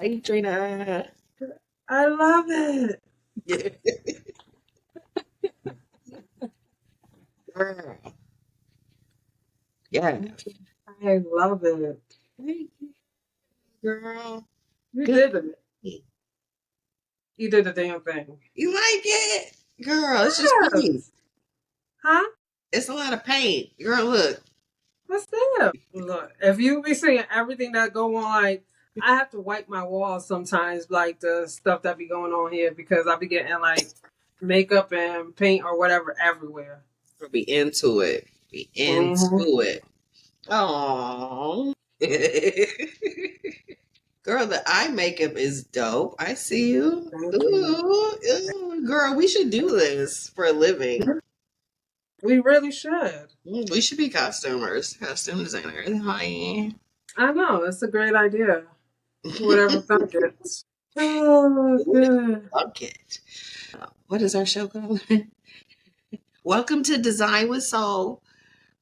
Hey, Trina. I love it. Girl. Yeah. I love it. Thank you, girl. You Good. did it. You did the damn thing. You like it? Girl, it's just paint. Yes. Huh? It's a lot of paint. Girl, look. What's that? Look, if you be seeing everything that go on, like I have to wipe my walls sometimes, like the stuff that be going on here because I be getting like makeup and paint or whatever everywhere. Be into it. Be Mm-hmm. into it. Oh. Girl, the eye makeup is dope. I see you. Thank you. Ooh, ooh. Girl, we should do this for a living. We really should. We should be costumers, costume designers. Hi. I know it's a great idea. Whatever thunk it. Oh, good. Bucket. What is our show called? Welcome to Design with Soul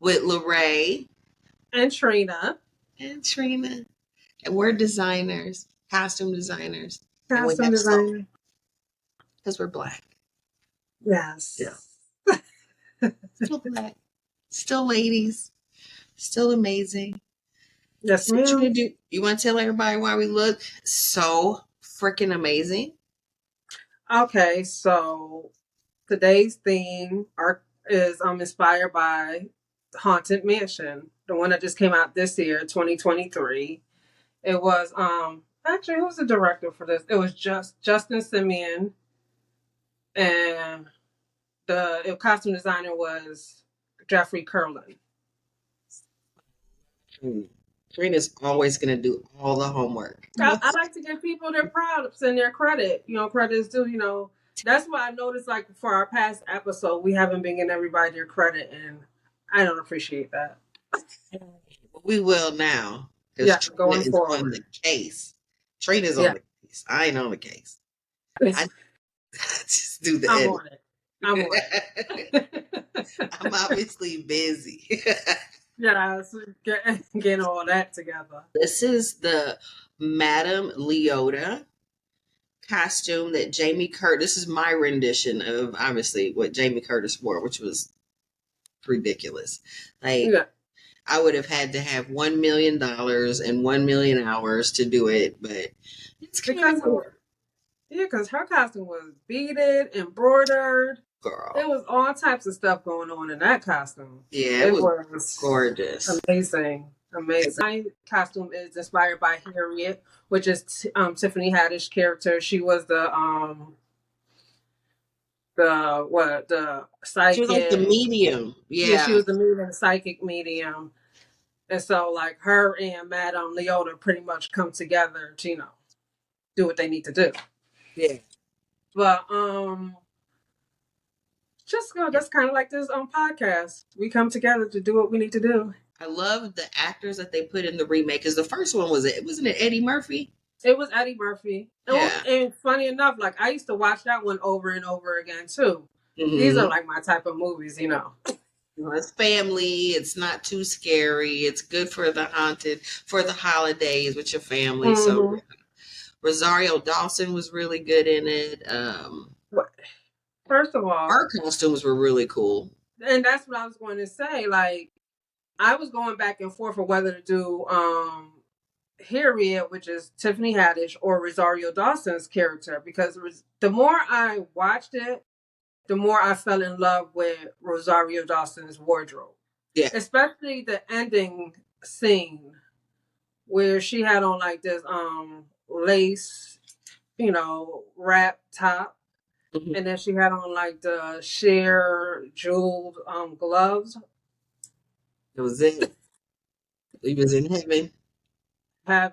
with LaRae And Trina, and Trina. And we're designers, costume designers. And we costume have soul designer. because we're black. Yes. Yeah. Still black. Still ladies. Still amazing. Yes, So what you ma'am. gonna do? You want to tell everybody why we look so freaking amazing? Okay, so today's theme is inspired by Haunted Mansion, the one that just came out this year, 2023. It was actually who was the director for this? It was just Justin Simeon, and the costume designer was Jeffrey Curlin. Trina's always going to do all the homework. I like to give people their props and their credit. Credit is due. That's why I noticed, like, for our past episode, we haven't been giving everybody their credit, and I don't appreciate that. We will now. Yeah, Trina going is forward. on the case. Trina's on the case. I ain't on the case. I just do the I'm edit. on it. I'm on it. I'm obviously busy. Yeah, so getting all that together. This is the Madame Leota costume that Jamie Curtis, this is my rendition of obviously what Jamie Curtis wore, which was ridiculous. Like, Yeah. I would have had to have $1 million and 1 million hours to do it, but it's because her costume was beaded, embroidered. Girl. There was all types of stuff going on in that costume. Yeah, it was gorgeous. Amazing. My costume is inspired by Harriet, which is Tiffany Haddish's character. She was the psychic. She was like the medium. Yeah, she was the psychic medium. And so, like, her and Madame Leota pretty much come together to, do what they need to do. Yeah. But that's kind of like this podcast. We come together to do what we need to do. I love the actors that they put in the remake, because the first one wasn't it Eddie Murphy? It was Eddie Murphy. And funny enough, like, I used to watch that one over and over again too. Mm-hmm. These are like my type of movies, It's family. It's not too scary. It's good for the holidays with your family. Mm-hmm. So Rosario Dawson was really good in it. First of all, our costumes were really cool. And that's what I was going to say. Like, I was going back and forth for whether to do Harriet, which is Tiffany Haddish, or Rosario Dawson's character, because the more I watched it, the more I fell in love with Rosario Dawson's wardrobe. Yeah. Especially the ending scene where she had on like this lace, wrap top. Mm-hmm. And then she had on like the sheer jeweled gloves. It was it. He was in heaven. I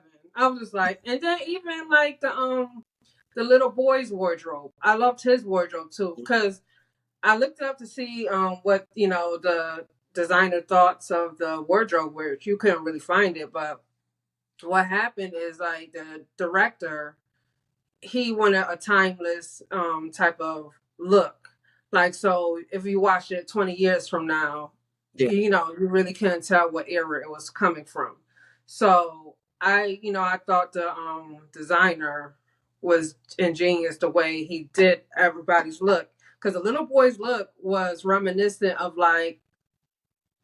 was just like, and then even like the little boy's wardrobe. I loved his wardrobe too, because I looked up to see what the designer thoughts of the wardrobe, where you couldn't really find it. But what happened is, like, the director, he wanted a timeless type of look. Like, so if you watch it 20 years from now, you really couldn't tell what era it was coming from. So I thought the designer was ingenious the way he did everybody's look, because the little boy's look was reminiscent of like,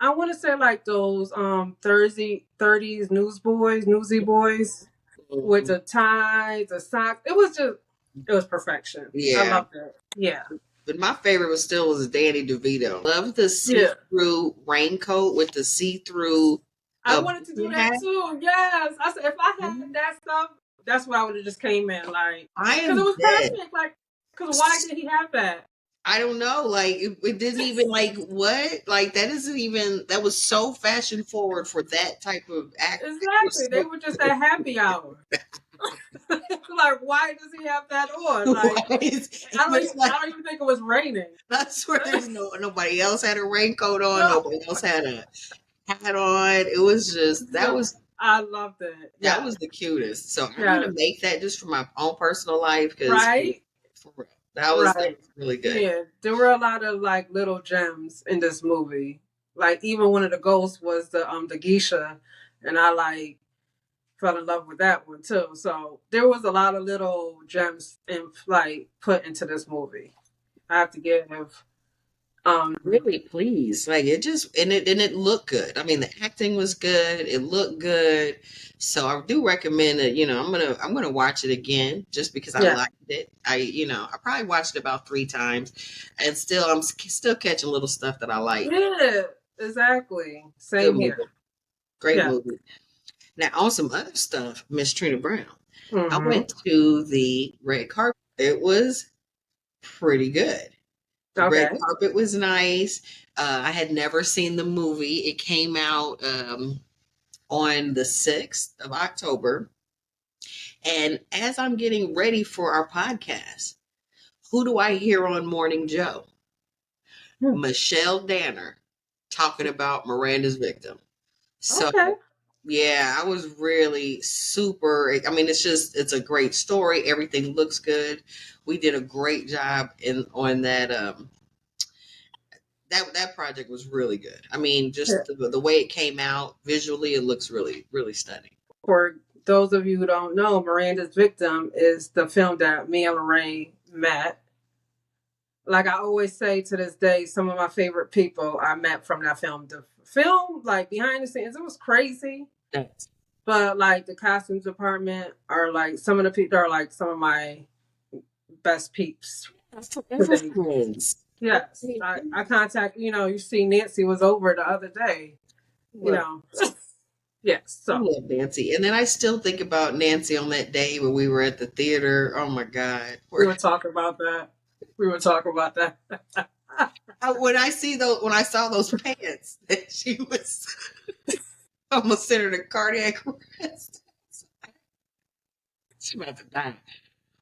I want to say like those 30s newsy boys with Mhm. the ties, the socks. It was perfection. I Yeah. loved it. Yeah. But my favorite was Danny DeVito. Love the Yeah. see-through raincoat with the see-through I wanted to do hat. that too. Yes. I said if I had that stuff, that's why I would have just came in like, I because it am was dead. perfect. Like, because why did he have that? I don't know. Like it didn't even like what? Like that isn't even that was so fashion forward for that type of act. It Exactly. was They so were just at happy hour. Like, why does he have that on? Like, like I don't even think it was raining. I swear there's nobody else had a raincoat on, No. nobody else had a hat on. It was just So I loved it. that Yeah. was the cutest. So I'm Yeah. gonna make that just for my own personal life because Right. for real, that was Right. really good. Yeah. There were a lot of like little gems in this movie. Like even one of the ghosts was the geisha, and I like fell in love with that one too. So there was a lot of little gems in like put into this movie. I have to give um Really pleased. Like it just and it looked good. I mean the acting was good, it looked good. So I do recommend it, I'm gonna watch it again just because I yeah. liked it. I probably watched it about 3 times and I'm still catching little stuff that I like. Yeah, exactly. Good Same movie. here. Great Yeah. movie. Now on some other stuff, Miss Trina Brown. I Hmm. went to the red carpet. It was pretty good. The red Okay. carpet was nice. I had never seen the movie. It came out on the 6th of October. And as I'm getting ready for our podcast, who do I hear on Morning Joe? Hmm. Michelle Danner talking about Miranda's victim. So, Okay. yeah, I was really super. I mean, it's a great story. Everything looks good. We did a great job on that. That project was really good. I mean, just the way it came out visually, it looks really, really stunning. For those of you who don't know, Miranda's Victim is the film that me and LaRae met. Like I always say to this day, some of my favorite people I met from that film. The film, like behind the scenes, it was crazy. Yes. But like the costumes department are like some of the people are like some of my best peeps. Yes. I contact, you see Nancy was over the other day, you Well, know. Yes. I So love Nancy. And then I still think about Nancy on that day when we were at the theater. Oh my God. we were talking about that. We were talking about that. When I saw those pants that she was almost centered a cardiac arrest. She about to die.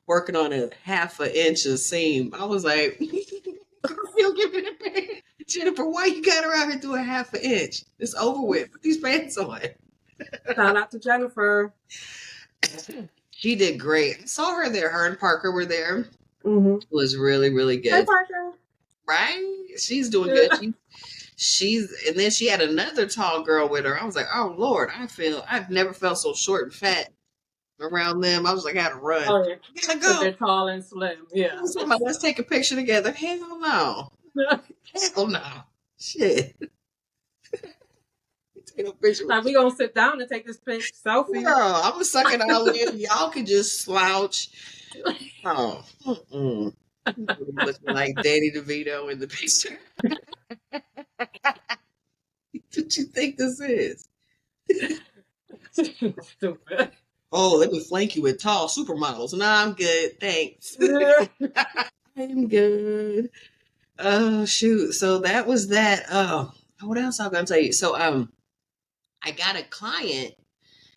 Working on a half an inch of seam. I was like, you'll give me the pants. Jennifer, why you got her out here doing half an inch? It's over with. Put these pants on. Shout out to Jennifer. She did great. I saw her there. Her and Parker were there. Mm-hmm. It was really, really good. Hey, Parker. Right? She's doing good. And then she had another tall girl with her. I was like, oh Lord, I've never felt so short and fat around them. I was like, I gotta run. Oh yeah, Gotta because go. they're tall and slim. Yeah. Let's take a picture together. Hell no. Hell no. Shit. Take a picture. Like we gonna sit down and take this selfie. Girl, I'm gonna suck it all in. Y'all can just slouch. Oh, looking like Danny DeVito in the picture. What you think this is? Stupid. Oh, let me flank you with tall supermodels. Nah, I'm good. Thanks. I'm good. Oh shoot. So that was that. Oh, what else I'm gonna tell you? So I got a client,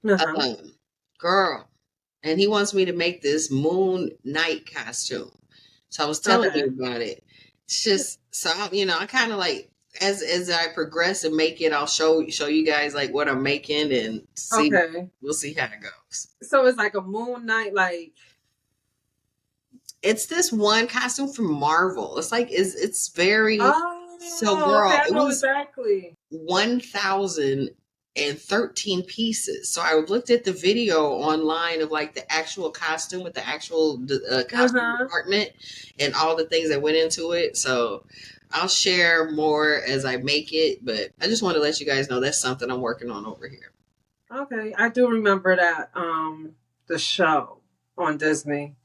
Uh-huh. girl, and he wants me to make this moon night costume. So I was telling Okay. you about it. It's just so I kind of like as I progress and make it, I'll show you guys like what I'm making and see. Okay. We'll see how it goes. So it's like a moon night, like It's this one costume from Marvel. It's like it's very oh, so girl. okay, I It know was exactly. 1,000 and 13 pieces. So I looked at the video online of like the actual costume with the actual costume department and all the things that went into it. So I'll share more as I make it, but I just want to let you guys know that's something I'm working on over here. Okay, I do remember that the show on Disney,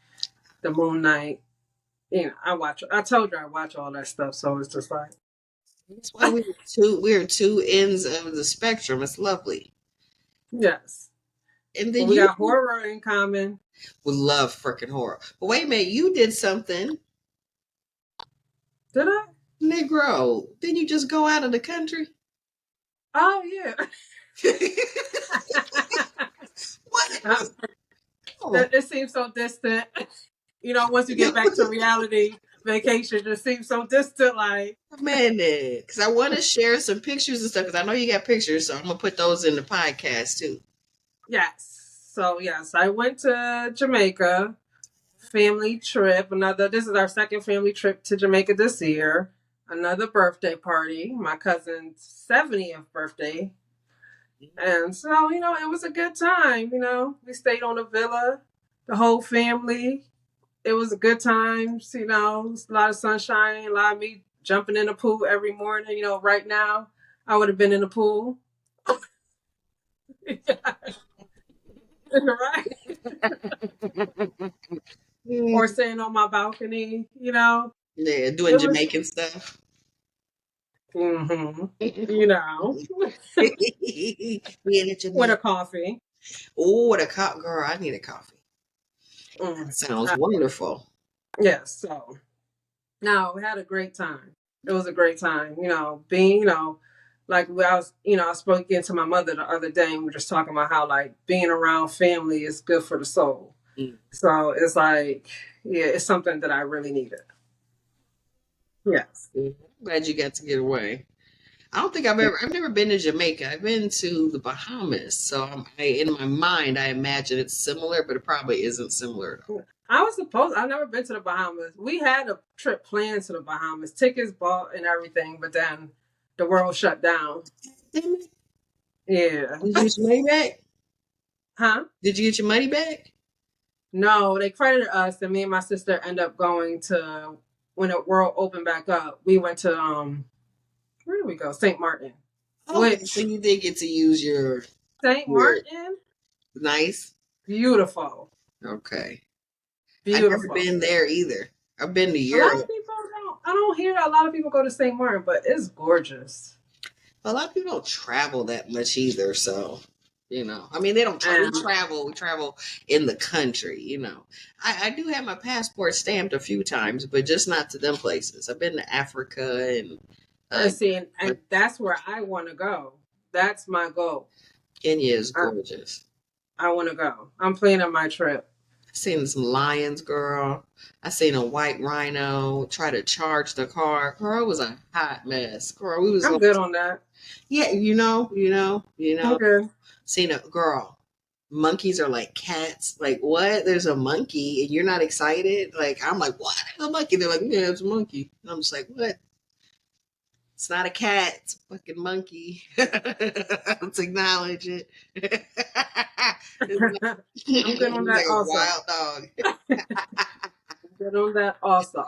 the Moon Knight. You know, I told you I watch all that stuff, so it's just like That's why we're two ends of the spectrum. It's lovely. yes. And Well, then we you got horror in common. would love freaking horror. But wait a minute, you did something. Did I? Negro. Didn't you just go out of the country? Oh yeah. What? Oh, It seems so distant. You know, once you get back to reality, vacation just seems so distant. Like, man, because I want to share some pictures and stuff. Because I know you got pictures, so I'm gonna put those in the podcast too. yes. So yes, I went to Jamaica, family trip. This is our second family trip to Jamaica this year. Another birthday party, my cousin's 70th birthday. And so, you know, it was a good time. You know, we stayed on a villa, the whole family. It was a good time. You know, it was a lot of sunshine, a lot of me jumping in the pool every morning. You know, right now, I would have been in the pool. Right? Or sitting on my balcony, you know. Yeah, doing Jamaican stuff. Mm-hmm. You know. With a coffee. Oh, what a girl! I need a coffee. That sounds wonderful. Yes. So, no, we had a great time. It was a great time. You know, being, you know, like I spoke again to my mother the other day, and we were just talking about how like being around family is good for the soul. So it's like, yeah, it's something that I really needed. Yes. Glad you got to get away. I don't think I've never been to Jamaica. I've been to the Bahamas. So in my mind, I imagine it's similar, but it probably isn't similar at all. I've never been to the Bahamas. We had a trip planned to the Bahamas, tickets bought and everything, but then the world shut down. Yeah. Did you get your money back? Huh? Did you get your money back? No, they credited us, and me and my sister ended up going to, when the world opened back up, we went to, where did we go? St. Martin. Oh, so you did get to use your... St. Martin? Nice. Beautiful. Okay. Beautiful. I've never been there either. I've been to Europe. A lot of people I don't hear a lot of people go to St. Martin, but it's gorgeous. A lot of people don't travel that much either, so you know. I mean, they don't travel. We travel in the country, you know. I do have my passport stamped a few times, but just not to them places. I've been to Africa and and that's where I want to go. That's my goal. Kenya is gorgeous. I want to go. I'm planning my trip. I seen some lions, girl. I seen a white rhino try to charge the car. Girl, it was a hot mess. Girl, I'm good on that. Yeah, you know. Okay. Seen a girl. Monkeys are like cats. Like, what? There's a monkey and you're not excited? Like, I'm like, what? There's a monkey. They're like, yeah, it's a monkey. And I'm just like, what? It's not a cat. It's a fucking monkey. Let's acknowledge it. I'm good on that like also. A wild dog. I'm good on that also.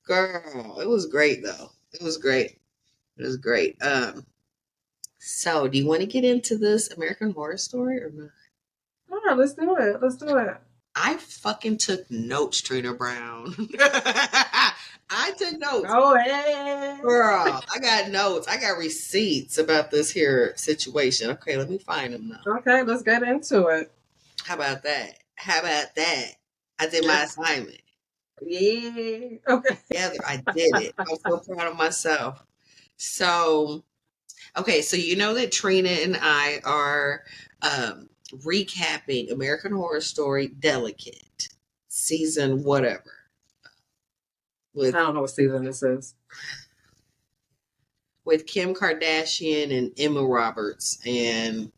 Girl, it was great though. It was great. So do you want to get into this American Horror Story or not? All right, let's do it. I fucking took notes, Trina Brown. I took notes. Go ahead. Girl, I got notes. I got receipts about this here situation. Okay, let me find them now. Okay, let's get into it. How about that? I did my assignment. Yeah. Okay. Together, I did it. I'm so proud of myself. So, okay, so you know that Trina and I are recapping American Horror Story Delicate, season whatever. I don't know what season this is. With Kim Kardashian and Emma Roberts and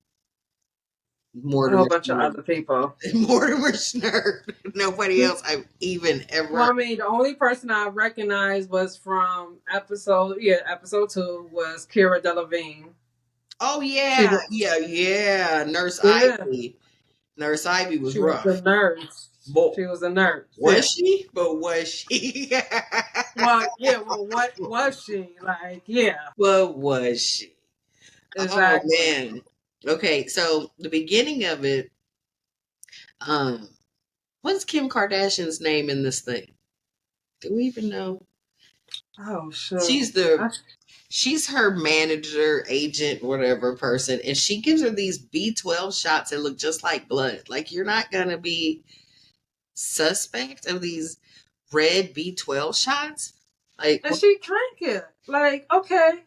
Mortimer. A whole bunch of other people. Mortimer Snurd. Nobody else I've even ever. Well, I mean, the only person I recognized was from episode 2 was Kira Delevingne. Oh She yeah, was, yeah. Nurse yeah, Ivy. Nurse Ivy was she was a rough. nurse. But She was a nurse. was Yeah. she? But was she? Well, yeah. Well, what was she like? Yeah, What was she? Oh exactly. man. Okay, so the beginning of it, um, what's Kim Kardashian's name in this thing? Do we even know? Oh sure. She's she's her manager, agent, whatever person, and she gives her these B12 shots that look just like blood. Like you're not gonna be suspect of these red B12 shots. Like And she drank it. Like, okay,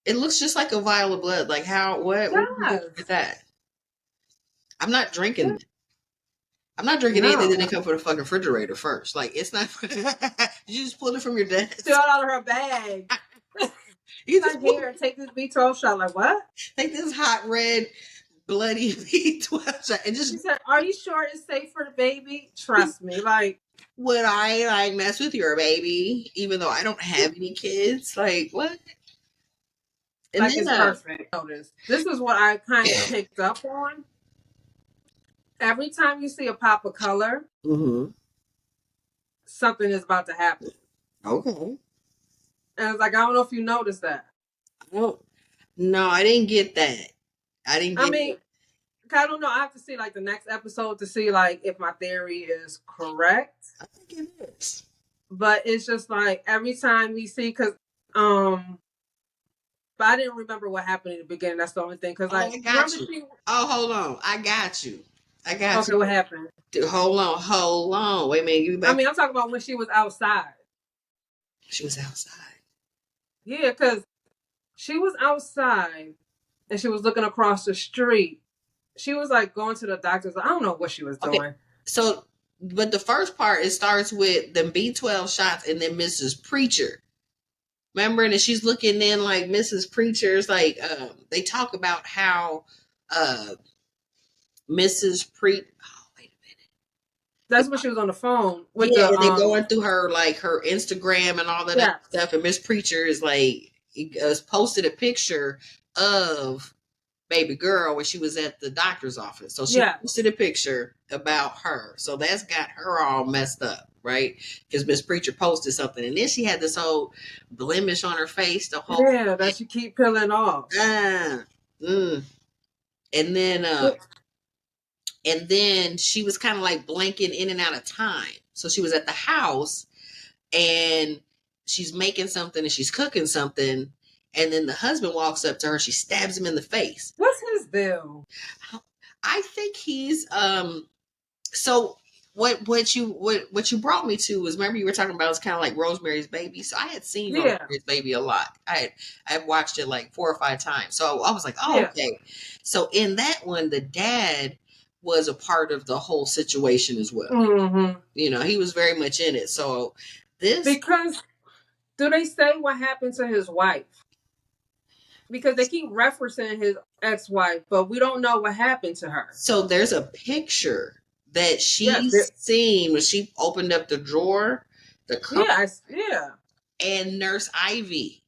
it looks just like a vial of blood. Like how what are you doing with yes, that? I'm not yeah, drinking I'm not drinking anything that no. didn't come from the fucking refrigerator first. Like it's not you just pulled it from your Still desk. out of her bag. You just Like, pulled here, take this B12 shot. Like, what? take this hot red bloody B12 shot and She just said, "Are you sure it's safe for the baby?" Trust me. Like, would I like mess with your baby even though I don't have any kids? Like what? And like then it's perfect. Notice. This is what I kind of picked up on. Every time you see a pop of color, mm-hmm. something is about to happen. Okay. And it's like, I don't know if you noticed that. Oh no, I didn't get that. I didn't I get mean, it. I don't know. I have to see like the next episode to see like if my theory is correct. I think it is. But it's just like every time we see, because um, but I didn't remember what happened in the beginning. That's the only thing. Because Oh, like, I got remember you. she? Oh, hold on. I got you. I got Okay, you. what happened? Dude, hold on. Wait a minute. You I back. mean, I'm talking about when she was outside. She was outside. Yeah, because she was outside and she was looking across the street. She was like going to the doctor's. I don't know what she was Okay. doing. So, but the first part, it starts with the B12 shots and then Mrs. Preacher. Remember? And then she's looking in like Mrs. Preacher's like, they talk about how, uh, Mrs. Oh, wait a minute. That's when she was on the phone with Yeah, the and they going through her like her Instagram and all that other yeah, stuff. And Miss Preacher is like posted a picture of baby girl when she was at the doctor's office. So she yeah, posted a picture about her. So that's got her all messed up, right? Because Miss Preacher posted something, and then she had this whole blemish on her face. The whole yeah, that she keep peeling off. ah, mm. and then Yeah, and then she was kind of like blanking in and out of time. So she was at the house and she's making something and she's cooking something. And then the husband walks up to her. She stabs him in the face. what's his deal? I think he's so what you brought me to was, remember you were talking about, it's kind of like Rosemary's Baby. So I had seen Yeah, Rosemary's Baby a lot. I've watched it like 4 or 5 times. So I was like, oh yeah, okay. So in that one, the dad was a part of the whole situation as well. mm-hmm. He was very much in it. So this Because do they say what happened to his wife? Because they keep referencing his ex-wife, but we don't know what happened to her. So there's a picture that Yes, she's seen when she opened up the drawer, the cup, yeah, yeah. and Nurse Ivy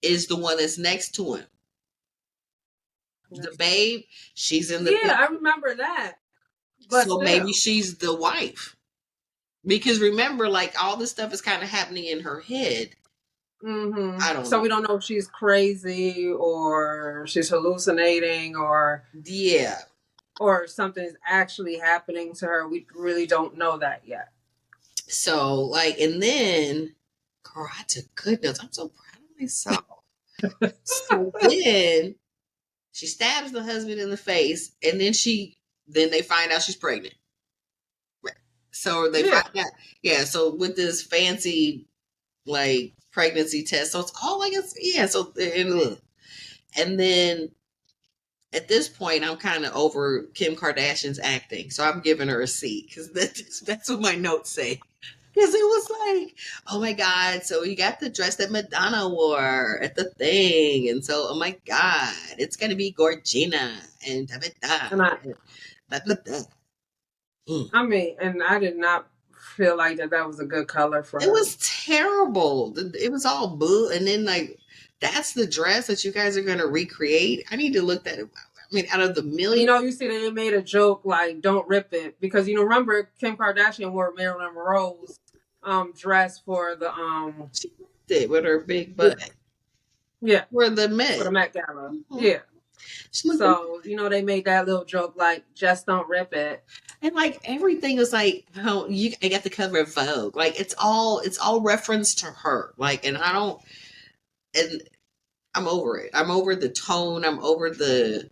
is the one that's next to him. The babe, she's in the Yeah, picture. I remember that. But So still. maybe she's the wife. Because remember, like all this stuff is kind of happening in her head. Mm-hmm. I don't So know. we don't know if she's crazy or she's hallucinating or Yeah. something's actually happening to her. We really don't know that yet. So like, and then, girl, I took good notes. I'm so proud of myself. So then she stabs the husband in the face, and then they find out she's pregnant. So they Yeah. find out, yeah. So with this fancy like pregnancy test, so it's all like it's yeah. So and then at this point, I'm kind of over Kim Kardashian's acting, so I'm giving her a C because that's what my notes say. Because it was like, oh my God, so you got the dress that Madonna wore at the thing. And so, oh my God, it's going to be Gorgina and da da da da da. I mean, and I did not feel like that was a good color for It her. was terrible. It was all blue. And then, like, that's the dress that you guys are going to recreate. I need to look that. I mean, out of the million, You know, you see they made a joke like "Don't rip it" because you know, remember Kim Kardashian wore Marilyn Monroe's dress for the she did with her big yeah, butt yeah, for the for the Met. Met Gala. Mhm. Yeah. She looked, So, you know, they made that little joke like just don't rip it. and like everything is like, oh, I got the cover of Vogue. Like it's all reference to her. Like, and I don't, and I'm over it. I'm over the tone. I'm over the.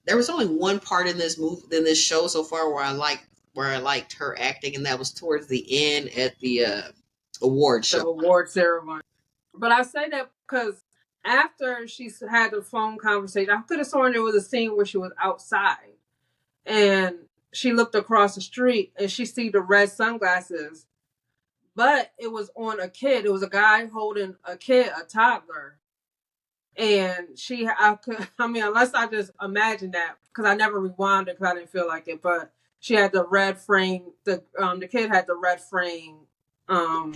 There was only one part in this movie, in this show so far, where I liked her acting, and that was towards the end at the award The show. award ceremony. But I say that because after she had the phone conversation, I could have sworn there was a scene where she was outside and she looked across the street and she see the red sunglasses, but it was on a kid. It was a guy holding a kid, a toddler. And I could, I mean, unless I just imagine that, because I never rewound it because I didn't feel like it, but she had the red frame, the kid had the red frame, um,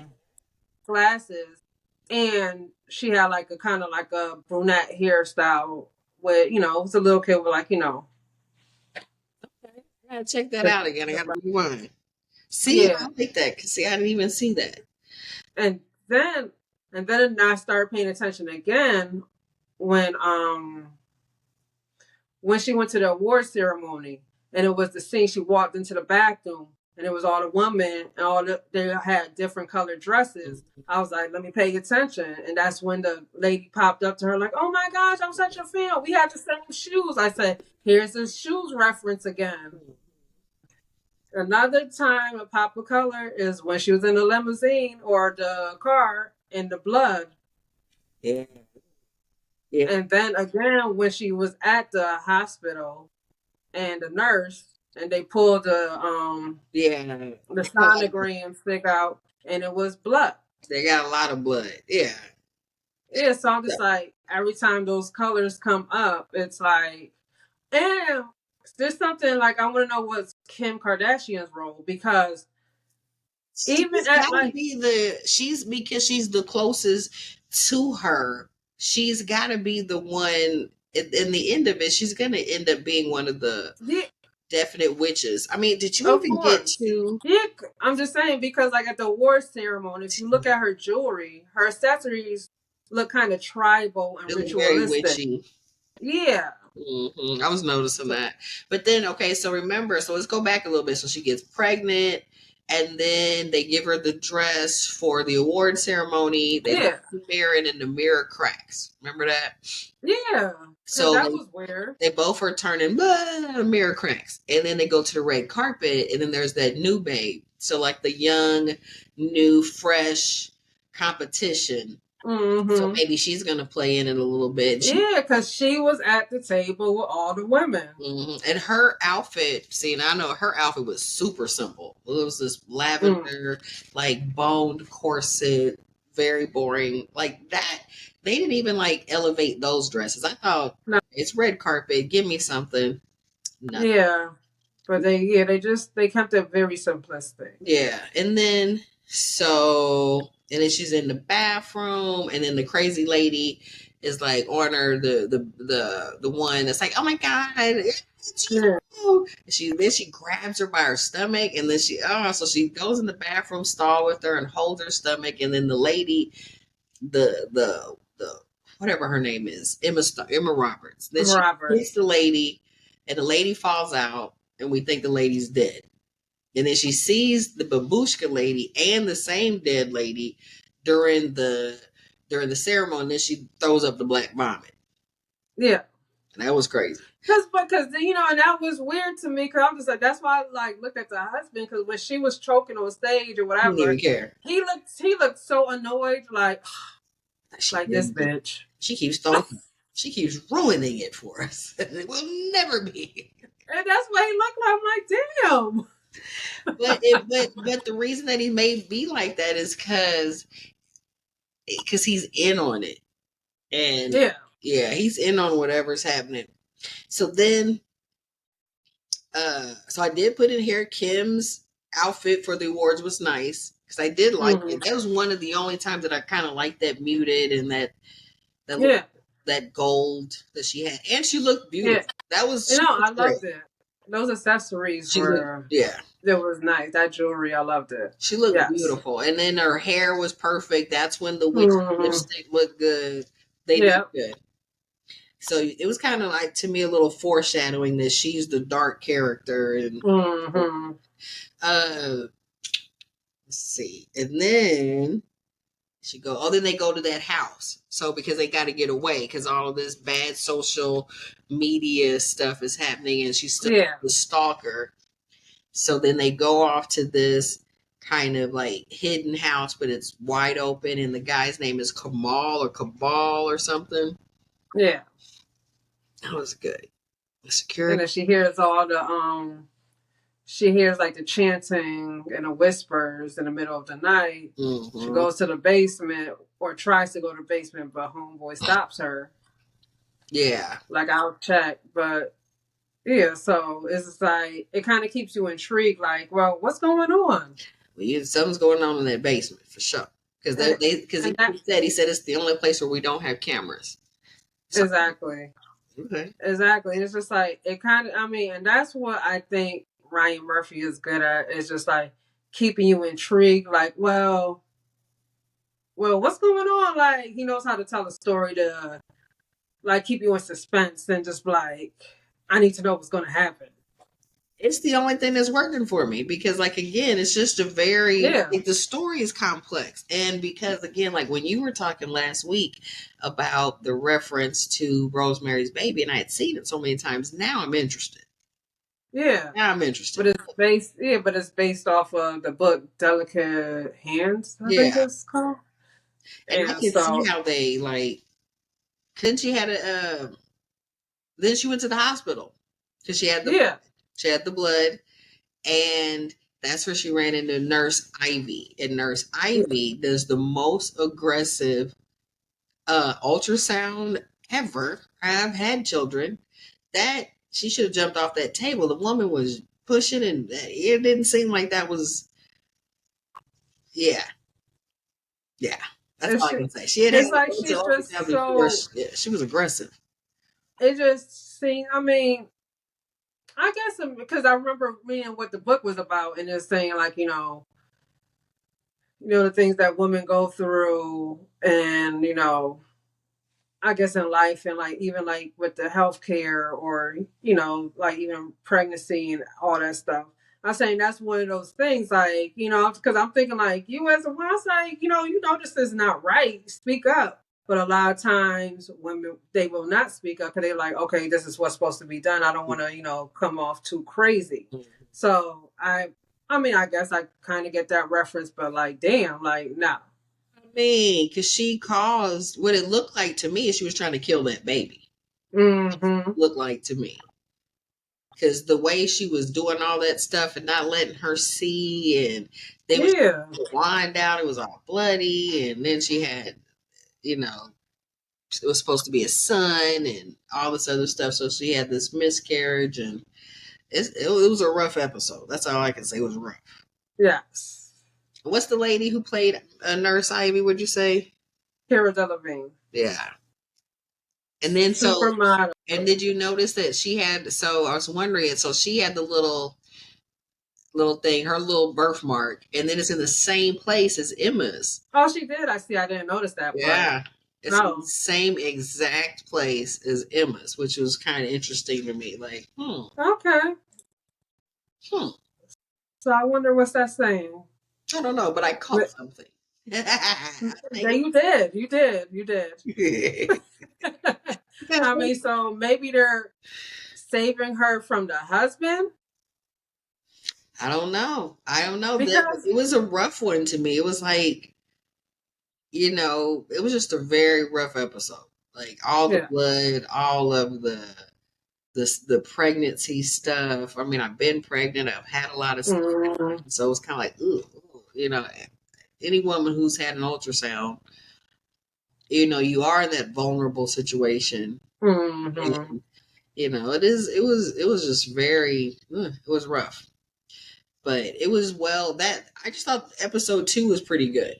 glasses, and she had like a kind of like a brunette hairstyle with, you know, it's a little kid with like, you know, I gotta check that the, out again. I the, gotta rewind. See, I yeah, like that. See, I didn't even see that. and then and then I started paying attention again when when she went to the award ceremony, and it was the scene she walked into the bathroom, and it was all the women, and they had different colored dresses. I was like, let me pay attention, and that's when the lady popped up to her like, "Oh my gosh, I'm such a fan. We have the same shoes." I said, "Here's the shoes reference again." Another time a pop of color is when she was in the limousine or the car in the blood. Yeah, yeah, And then again when she was at the hospital and the nurse and they pulled yeah. the sonogram stick out and it was blood. They got a lot of blood. Yeah. Yeah, so I'm just like every time those colors come up, it's like, and there's something like I want to know what's Kim Kardashian's role because even She's at got to like be because she's the closest to her. She's got to be the one. In the end of it, she's going to end up being one of the yeah, definite witches. I mean, did you of even get course. to Yeah, I'm just saying because like at the award ceremony, if you look at her jewelry, her accessories look kind of tribal and very ritualistic. witchy? Yeah. I was noticing that. But then, okay, so remember, so let's go back a little bit. So she gets pregnant, and then they give her the dress for the award ceremony. They look Yeah. in the mirror, and then the mirror cracks. Remember that? Yeah. Because So that was weird. they both are turning, blah, mirror cracks. And then they go to the red carpet, and then there's that new babe. So, like the young, new, fresh competition. So Mm-hmm. maybe she's going to play in it a little bit. Yeah, because she was at the table with all the women. And her outfit, see, and I know her outfit was super simple. It was this lavender, like boned corset, very boring. Like that, they didn't even like elevate those dresses. I thought No. it's red carpet. Give me something. Nothing. Yeah. But they kept it very simplistic. Yeah, and then and then she's in the bathroom, and then the crazy lady is like on her the one that's like, oh my god, it's you. And she grabs her by her stomach, and then so she goes in the bathroom stall with her and holds her stomach, and then the lady, the whatever her name is, Emma Roberts, then she hits the lady, and the lady falls out, and we think the lady's dead. And then she sees the babushka lady and the same dead lady during the ceremony. And then she throws up the black vomit. Yeah, and that was crazy. Because you know, and that was weird to me. Because I'm just like, that's why I like looked at the husband. Because when she was choking on stage or whatever, He didn't even care. He looked so annoyed, like this bitch. She keeps throwing. She keeps ruining it for us. It will never be. And that's what he looked like. I'm like, damn. But the reason that he may be like that is because he's in on it, and he's in on whatever's happening. So then, so I did put in here Kim's outfit for the awards was nice because I did like it. That was one of the only times that I kind of liked that muted and that that that gold that she had, and she looked beautiful. That was you know, I great. loved it. Those accessories She looked, were yeah. That was nice. That jewelry, I loved it. She looked Yes. beautiful, and then her hair was perfect. That's when the witch Mm-hmm. lipstick looked good. They did good. So it was kind of like, to me, a little foreshadowing that she's the dark character. And let's see, and then then they go to that house. So because they got to get away because all of this bad social media stuff is happening, and she's still the stalker. So then they go off to this kind of like hidden house, but it's wide open, and the guy's name is Kamal or Cabal or something. Yeah. That was good. The security. And then she hears all the she hears like the chanting and the whispers in the middle of the night. Mm-hmm. She goes to the basement, or tries to go to the basement, but homeboy stops her. Yeah. Like, I'll check, but yeah, so it's like, it kind of keeps you intrigued, like, well, what's going on? Well, something's going on in that basement for sure. Because he said it's the only place where we don't have cameras. So, exactly. Okay. Exactly. It's just like, it kind of, I mean, and that's what I think Ryan Murphy is good at. It's just like keeping you intrigued, like, well, what's going on? Like, he knows how to tell a story to like keep you in suspense and just like, I need to know what's going to happen. It's the only thing that's working for me because, like, again, it's just a very, the story is complex. And because, again, like when you were talking last week about the reference to Rosemary's Baby, and I had seen it so many times, now I'm interested. Yeah. Now I'm interested. But it's based off of the book Delicate Hands, I think it's called. And I can see how they, like, couldn't she had then she went to the hospital because she had she had the blood, and that's where she ran into Nurse Ivy. And Nurse Ivy does the most aggressive ultrasound ever. I've had children. That she should have jumped off that table. The woman was pushing, and it didn't seem like that was. Yeah. That's all I can say. She had like she's just so. She was aggressive. It just seemed. I mean, I guess because I remember reading what the book was about, and it's saying like, the things that women go through, and I guess in life, and like even like with the healthcare, or like even pregnancy and all that stuff. I'm saying that's one of those things, like, because I'm thinking like, you as a woman, I say, you know this is not right. Speak up. But a lot of times women, they will not speak up because they're like, okay, this is what's supposed to be done. I don't want to, come off too crazy. Mm-hmm. So I mean, I guess I kind of get that reference, but like, damn, like, nah. I mean, because she caused what it looked like to me is she was trying to kill that baby. Mm-hmm. Looked like to me. Because the way she was doing all that stuff and not letting her see, and they was blind out, it was all bloody, and then she had, it was supposed to be a son and all this other stuff. So she had this miscarriage, and it was a rough episode. That's all I can say. It was rough. Yes. What's the lady who played Nurse Ivy? Would you say? Cara Delevingne. Yeah. And then supermodel. And did you notice that she had? So I was wondering. So she had the little thing, her little birthmark, and then it's in the same place as Emma's. Oh, she did. I see. I didn't notice that. Yeah. It's in the same exact place as Emma's, which was kind of interesting to me. Like, okay. So I wonder what's that saying. I don't know, but I caught something. Yeah, you did. You did. I mean, so maybe they're saving her from the husband? I don't know. Because it was a rough one to me. It was like, it was just a very rough episode. Like all the blood, all of the pregnancy stuff. I mean, I've been pregnant. I've had a lot of stuff. Mm-hmm. So it's kind of like, ooh, any woman who's had an ultrasound, you are in that vulnerable situation. Mm-hmm. And, it was just very, it was rough. But it was I just thought episode 2 was pretty good.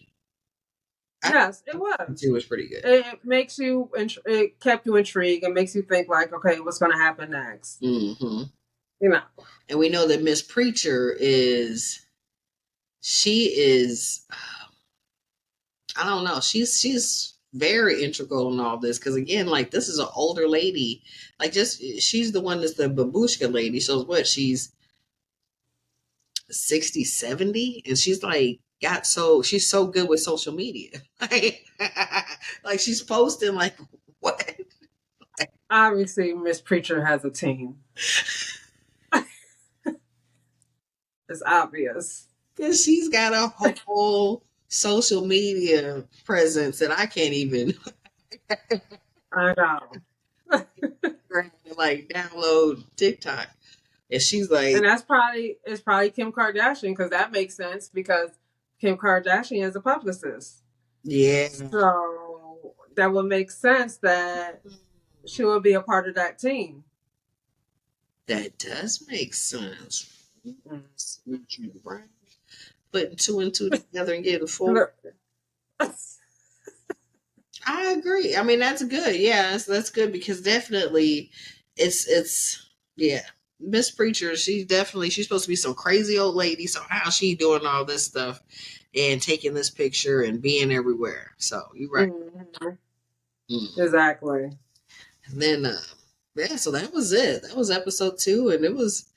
Yes, it was. It was pretty good. It makes you, it kept you intrigued. It makes you think like, okay, what's going to happen next? Mm-hmm. You know. And we know that Miss Preacher she is, I don't know, she's very integral in all this because again, like this is an older lady, like just she's the one that's the babushka lady. So what? She's 60, 70, and she's like she's so good with social media. Like she's posting like what? Obviously, Miss Preacher has a team. It's obvious. Because she's got a whole social media presence that I can't even I know. like download TikTok. And she's like, And it's probably Kim Kardashian because that makes sense because Kim Kardashian is a publicist. yeah. So that would make sense that she would be a part of that team. That does make sense. Putting two and two together and getting four. I agree. I mean, that's good. Yeah, that's good because definitely it's yeah. Miss Preacher, she's supposed to be some crazy old lady. So how's she doing all this stuff and taking this picture and being everywhere? So you're right. Mm-hmm. Exactly. And then yeah, so that was it. That was episode 2, and it was.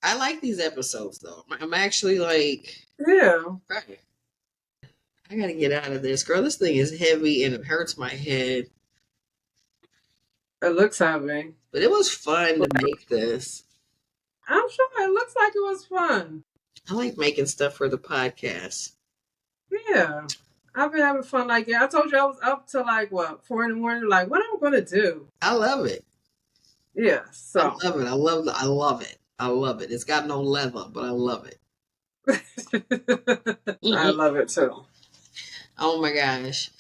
I like these episodes though. I'm actually like, yeah. Right. I gotta get out of this, girl. This thing is heavy and it hurts my head. It looks heavy, but it was fun to make this. I'm sure it looks like it was fun. I like making stuff for the podcast. Yeah. I've been having fun like that. I told you I was up till like 4 in the morning. Like, what am I gonna do? I love it. Yeah. So I love it. I love it. I love it. It's got no leather, but I love it. I love it too. Oh my gosh.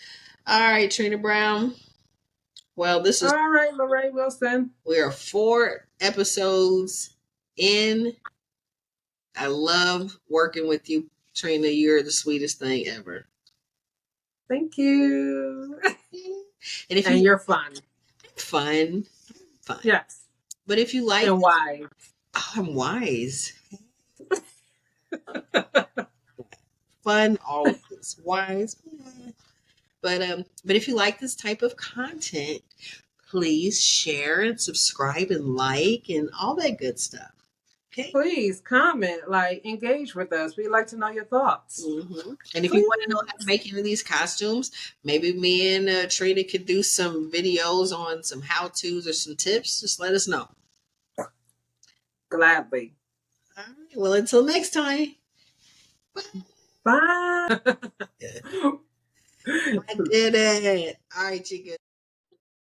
All right, Trina Brown. Well, this is all right, LaRae Wilson. We are 4 episodes in. I love working with you, Trina. You're the sweetest thing ever. Thank you. And you're fun. Fun. Yes. But if you like, and wise. Oh, I'm wise. Fun always, wise. But if you like this type of content, please share and subscribe and like and all that good stuff. Okay. Please comment, engage with us. We'd like to know your thoughts. Mm-hmm. And if you want to know how to make any of these costumes, maybe me and Trina could do some videos on some how-tos or some tips. Just let us know. Gladly. All right. Well, until next time. Bye. I did it. All right, you guys.